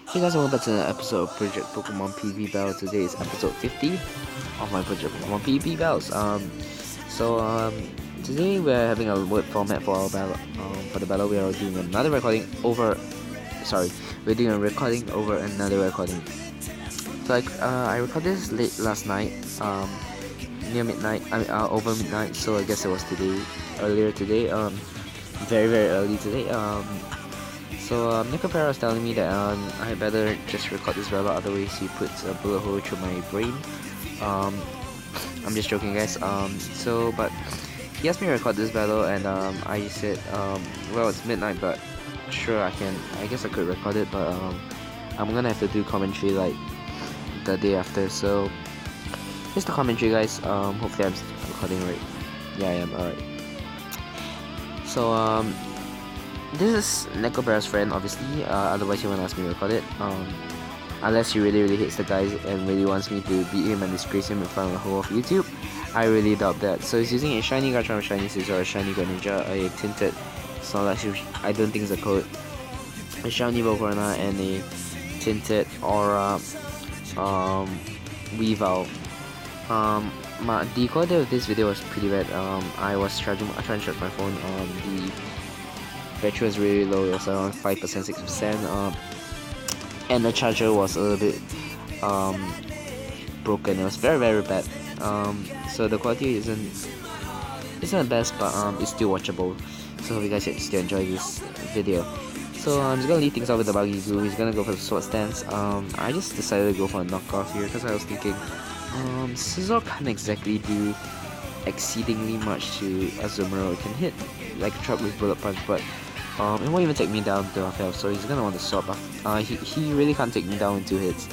Hey guys, welcome back to another episode of Project Pokemon PvP Battle. Today is episode 50 of my Project Pokemon PvP Battles. Today we're having a word format for our battle. For the battle, we are doing another recording over. Sorry, we're doing a recording over another recording. So I recorded this late last night, near midnight. Over midnight. So I guess it was today, earlier today. Very early today. Nicopera was telling me that I had better just record this battle, otherwise he puts a bullet hole through my brain. Um, I'm just joking, guys. But he asked me to record this battle, and I said, well, it's midnight, but sure, I guess I could record it, but I'm gonna have to do commentary like the day after. So here's the commentary, guys. Hopefully I'm recording right. Yeah, I am. Alright. So this is Necobera's friend, obviously. Otherwise, he won't ask me to record it. Unless he really hates the guy and really wants me to beat him and disgrace him in front of the whole of YouTube. I really doubt that. So he's using a shiny Garchomp, a shiny Scizor, a shiny Greninja, a tinted Snorlax, which I don't think is a code, a shiny Volcarona, and a tinted Aura Weavile. The quality of this video was pretty bad. I was trying to charge my phone. The battery was really low. It was around 5%, 6%. And the charger was a little bit broken. It was very bad. So the quality isn't the best, but it's still watchable. So hope you guys still enjoy this video. So I'm just gonna leave things off with the Buggy Goo. He's gonna go for the sword stance. I just decided to go for a knockoff here because I was thinking Scizor can't exactly do exceedingly much to Azumarill. It can hit like a truck with bullet punch, but it won't even take me down to half health, so he's gonna want to swap. He really can't take me down in 2 hits.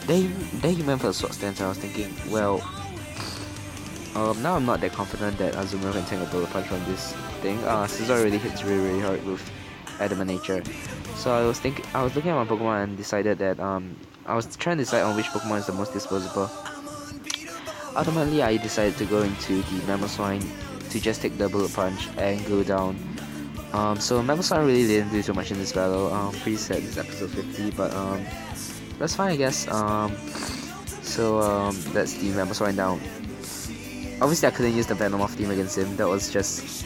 Then he went for the sword stance. I was thinking, well, now I'm not that confident that Azumarill can take a bullet punch from this thing. Scizor really hits really hard with Adamant Nature. So I was looking at my Pokemon and decided that I was trying to decide on which Pokemon is the most disposable. Ultimately, I decided to go into the Mamoswine to just take the bullet punch and go down. So Mamoswine really didn't do too much in this battle. Pretty sad, this episode 50, but that's fine, I guess. That's the Mamoswine down. Obviously, I couldn't use the Venomoth team against him. That was just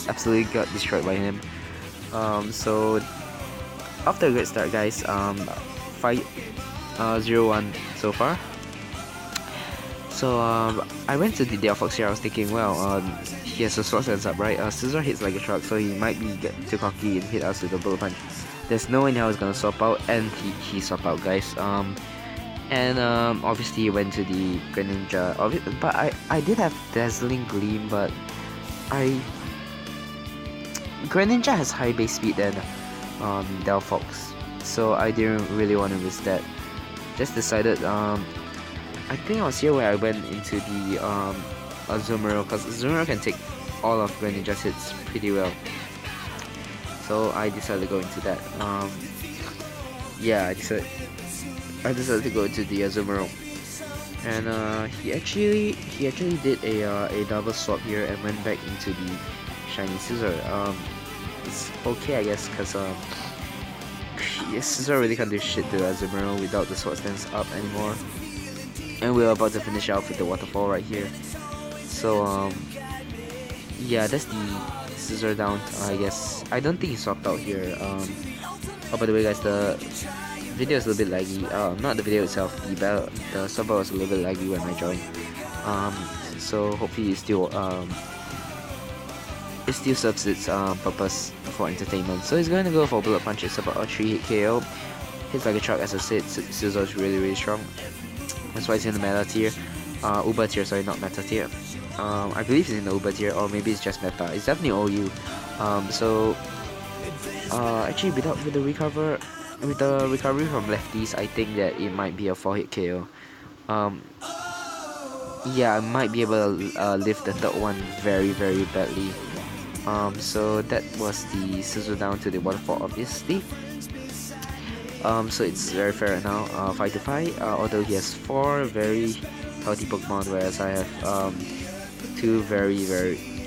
absolutely got destroyed by him. So after a great start, guys. 0-1 so far. So I went to the Delphox here. I was thinking, well, he has a sword stance up, right? Scizor hits like a truck, so he might get too cocky and hit us with a bullet punch. There's no way in hell he's gonna swap out, and he swap out, guys. Obviously he went to the Greninja. But I did have Dazzling Gleam, but Greninja has high base speed than Delphox, so I didn't really want to risk that. Just decided I think I was here where I went into the Azumarill, because Azumarill can take all of Greninja's hits pretty well. So I decided to go into that. Yeah, I decided to go into the Azumarill, and he actually did a double swap here and went back into the shiny Scizor. It's okay, I guess, because Scizor really can't do shit to Azumarill without the sword stance up anymore. And we're about to finish off with the waterfall right here. So yeah, that's the Scizor down, I guess. I don't think he swapped out here. Oh, by the way, guys, the video is a little bit laggy. Not the video itself, the server was a little bit laggy when I joined. So hopefully it still serves its purpose for entertainment. So he's going to go for bullet punch. It's about a 3-hit KO. Hits like a truck, as I said. Scizor is really strong. That's why he's in the meta tier. Uber tier, sorry, not meta tier. I believe he's in the Uber tier, or maybe it's just meta. It's definitely OU. Actually, with the recovery from lefties, I think that it might be a 4-hit KO. Yeah, I might be able to lift the third one very badly. So that was the Scizor down to the waterfall, obviously. So it's very fair right now, 5-5, although he has 4 very healthy Pokemon, whereas I have 2 very,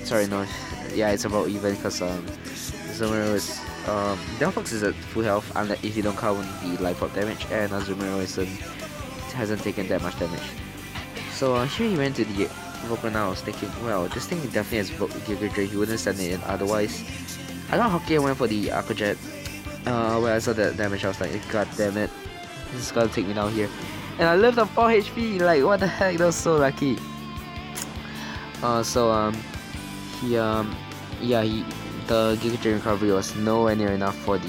sorry, no, yeah, it's about even, because Azumarill is Delphox is at full health unless if you don't count the life orb damage, and Azumarill hasn't taken that much damage. So here he went to the Volcar. Now I was thinking, well, this thing definitely has Giga Drain, he wouldn't send it in otherwise. I got Hockey and went for the Aqua Jet. When I saw that damage, I was like, god damn it, this is gonna take me down here. And I lived on 4 HP, like what the heck, that was so lucky. The Giga Drain recovery was nowhere near enough for it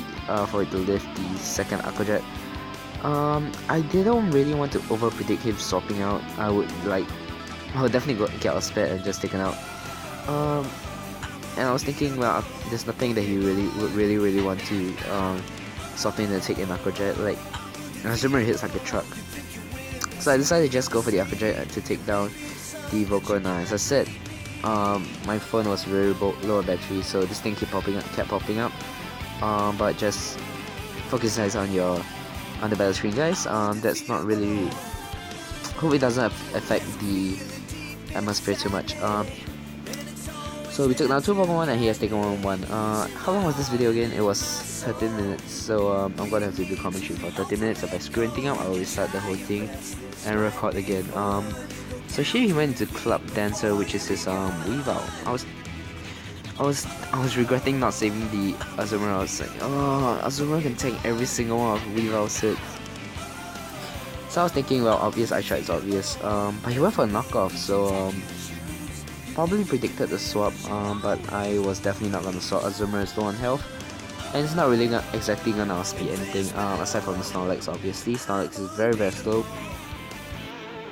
to lift the second Aqua Jet. I didn't really want to over predict him swapping out. I would definitely get a spare and just take it out. And I was thinking, well, there's nothing that he would really want to swap in and take an Aqua Jet. Like, Azumarill hits like a truck. So I decided to just go for the Aqua Jet to take down the Volcar. As I said, my phone was very low on battery, so this thing kept popping up. But just focus eyes on the battle screen, guys. That's not really. Hope it doesn't affect the atmosphere too much. So we took down 2 Pokemon and he has taken 1-1. How long was this video again? It was 13 minutes. So I'm gonna have to do commentary for 30 minutes. If I screw anything up, I'll restart the whole thing and record again. So here he went into Club Dancer, which is his Weavile. I was regretting not saving the Azumarill. I was like, oh, Azumarill can take every single one of Weavile's hits. So I was thinking, well, obvious eye shot is obvious. But he went for a knockoff, so probably predicted the swap. But I was definitely not gonna swap. Azumarill is low on health, and it's not really exactly gonna outspeed anything. Aside from the Snorlax, obviously. Snorlax is very slow.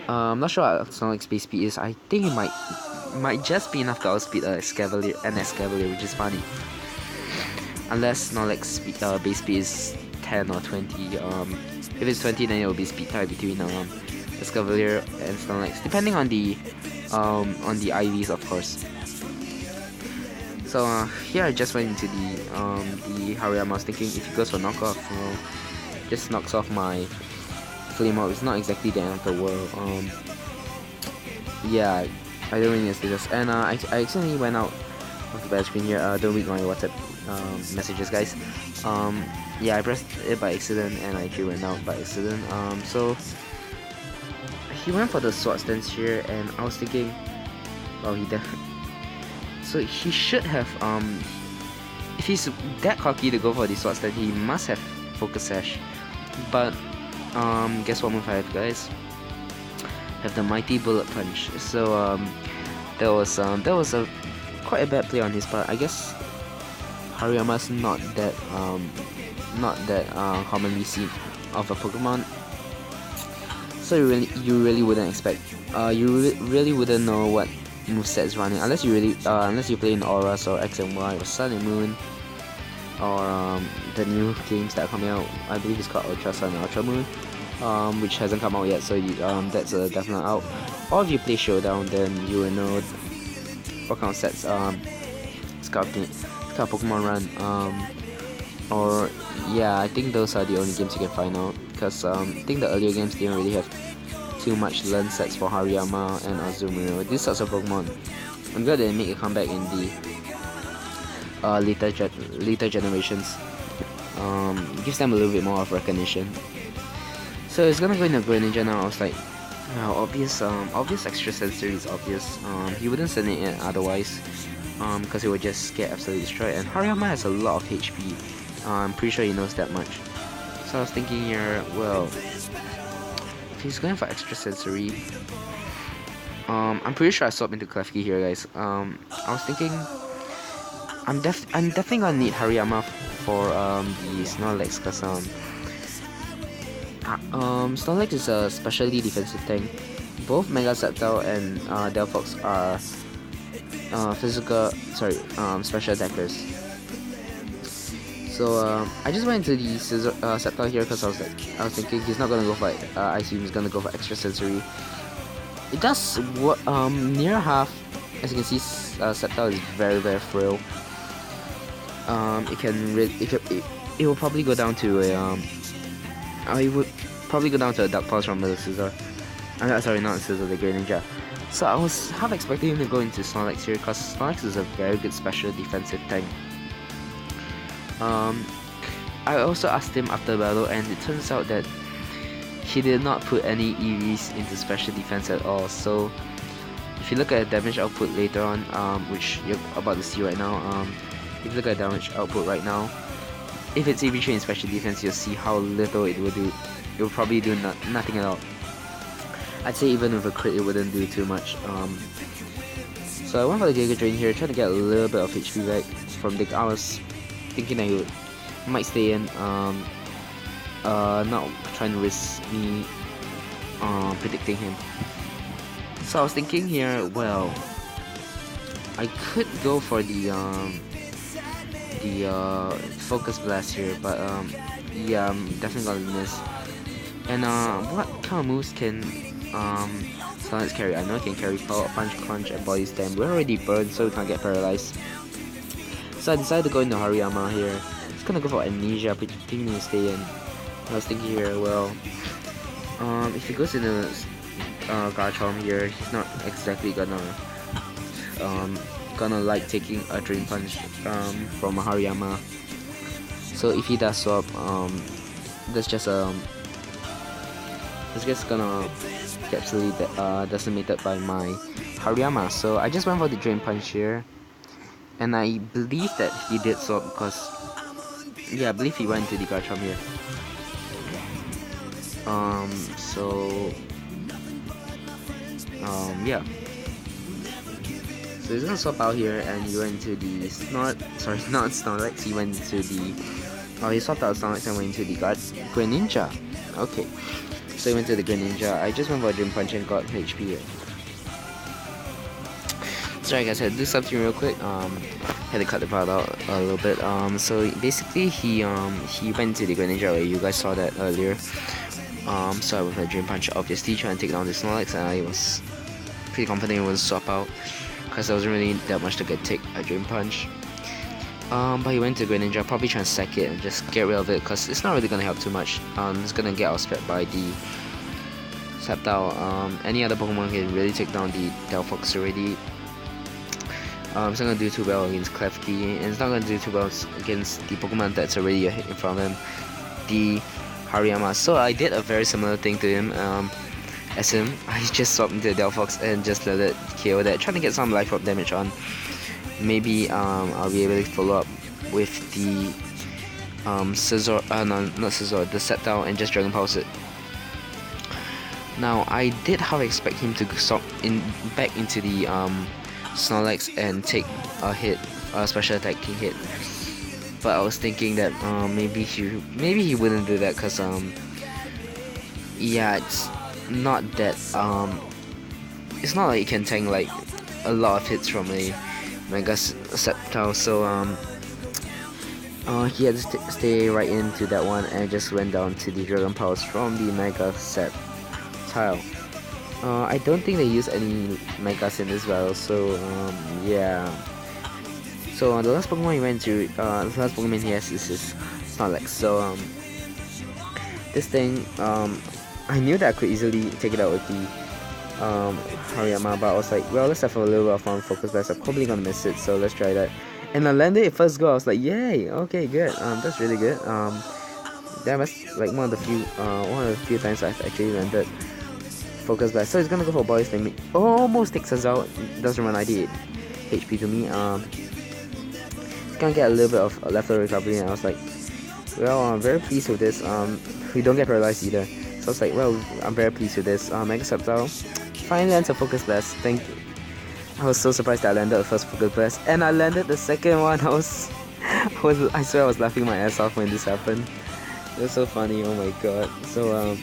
I'm not sure what Snorlax base speed is. I think it might just be enough to outspeed an Escavalier, which is funny. Unless Snorlax base speed is 10 or 20. If it's 20, then it will be speed tie between Escavalier and Snorlax, depending on the IVs, of course. So here I just went into the Hariyama. I was thinking if he goes for knockoff, just knocks off my Flame Orb. It's not exactly the end of the world. Yeah, I don't really need to say this. And I accidentally went out of the battle screen here. Don't read my WhatsApp messages, guys. Yeah, I pressed it by accident and I actually went out by accident. So he went for the sword stance here, and I was thinking, oh, so he should have if he's that cocky to go for the sword stance, he must have focus sash. But guess what move I have, guys? Have the mighty bullet punch. So that was a quite a bad play on his part. I guess Hariyama's not that commonly seen of a Pokemon. So you really wouldn't expect. You really wouldn't know what moveset is running unless you play in Auras or X and Y or Sun and Moon, or the new games that are coming out. I believe it's called Ultra Sun and Ultra Moon, which hasn't come out yet. So that's a definite out. Or if you play Showdown, then you will know what kind of sets Scout Pokemon run. Or yeah, I think those are the only games you can find out, because I think the earlier games didn't really have too much learn sets for Hariyama and Azumarill. These sorts of Pokemon, I'm glad they make a comeback in the later generations. Gives them a little bit more of recognition. So it's gonna go into Greninja now. I was like, well, obvious extra sensory is obvious. He wouldn't send it in otherwise, because he would just get absolutely destroyed. And Hariyama has a lot of HP. I'm pretty sure he knows that much. So I was thinking here, well, if he's going for extra sensory, I'm pretty sure I swapped into Klefki here, guys. I was thinking, I'm definitely gonna need Hariyama for the Snorlax, because Snorlax is a specially defensive tank. Both Mega Sceptile and Delphox are special attackers. So I just went into the Sceptile here because I was thinking he's not gonna go for Ice Beam, he's gonna go for extra sensory. It does near half. As you can see, Sceptile is very frail. It will probably go down to a Dark Pulse from the Scizor. Sorry, not Scizor, the Greninja. So I was half expecting him to go into Snorlax here, because Snorlax is a very good special defensive tank. I also asked him after the battle, and it turns out that he did not put any EVs into special defense at all. So if you look at the damage output later on, which you're about to see right now, if you look at damage output right now, if it's EV trained in special defense, you'll see how little it will do. It will probably do nothing at all. I'd say even with a crit, it wouldn't do too much. So I went for the Giga Drain here, trying to get a little bit of HP back from Dick. I was thinking that he might stay in, not trying to risk me predicting him. So I was thinking here, well, I could go for the Focus Blast here, but yeah, I'm definitely gonna miss. And what kind of moves can Sonic carry? I know it can carry Power Punch, Crunch, and Body Slam. We're already burned, so we can't get paralyzed. So I decided to go into Hariyama here. Just gonna go for Amnesia, thinking to stay in. I was thinking here, well, if he goes into Garchomp here, he's not exactly gonna like taking a Drain Punch from Hariyama. So if he does swap, that's just it's just gonna get absolutely decimated by my Hariyama. So I just went for the Drain Punch here, and I believe that he did swap because, yeah, I believe he went to the Garchomp here. Yeah. So he's gonna swap out here, and he went to the not Snorlax, he went to the, he swapped out Snorlax and went to the Greninja. Okay. So he went to the Greninja. I just went for a Drain Punch and got HP here. Sorry guys, I had to do something real quick. Had to cut the part out a little bit. So basically he went to the Greninja where you guys saw that earlier. So I went for a Drain Punch, obviously trying to take down the Snorlax, and I was pretty confident it would swap out because there wasn't really that much to take a Drain Punch. But he went to Greninja, probably trying to sack it and just get rid of it because it's not really gonna help too much. It's gonna get outsped by the Sceptile. Any other Pokemon can really take down the Delphox already. It's not gonna do too well against Klefki, and it's not gonna do too well against the Pokemon that's already in front of him, the Hariyama. So I did a very similar thing to him as him. I just swapped into the Delphox and just let it KO that, trying to get some life up damage on. Maybe I'll be able to follow up with the Scizor, not Scizor, the Sceptile, and just Dragon Pulse it. Now I did however expect him to swap back into the Snorlax and take a hit, a special attacking hit. But I was thinking that maybe he wouldn't do that because yeah, it's not that it's not like he can tank like a lot of hits from a Mega Sceptile, so he had to stay right into that one and just went down to the Dragon Pulse from the Mega Sceptile. I don't think they use any Megas in this battle, so yeah. So the last Pokemon he went to, the last Pokemon he has is his Snorlax. So this thing, I knew that I could easily take it out with the Hariyama, but I was like, well, let's have a little bit of fun, Focus Blast. I'm probably gonna miss it, so let's try that. And I landed it first go. I was like, yay, okay, good. That's really good. That was like one of the few times I've actually landed Focus Blast. So he's gonna go for Body Slam. Almost takes us out. Does run 98 HP to me. Gonna get a little bit of leftover recovery, and I was like, well, I'm very pleased with this. We don't get paralyzed either. So I was like, well, I'm very pleased with this. Mega Sceptile finally lands a Focus Blast. Thank you. I was so surprised that I landed the first Focus Blast, and I landed the second one. I swear I was laughing my ass off when this happened. It was so funny. Oh my god. So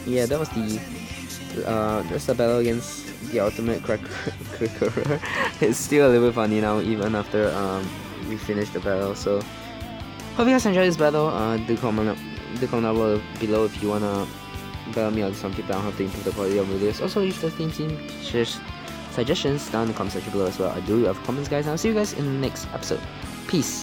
yeah, that was the battle against the ultimate crackerer. It's still a little bit funny now, even after we finished the battle. So hope you guys enjoyed this battle. Do comment down below if you wanna battle me or something down how to improve the quality of videos. Also, use the team suggestions down in the comment section below as well. I do have comments, guys, and I'll see you guys in the next episode. Peace.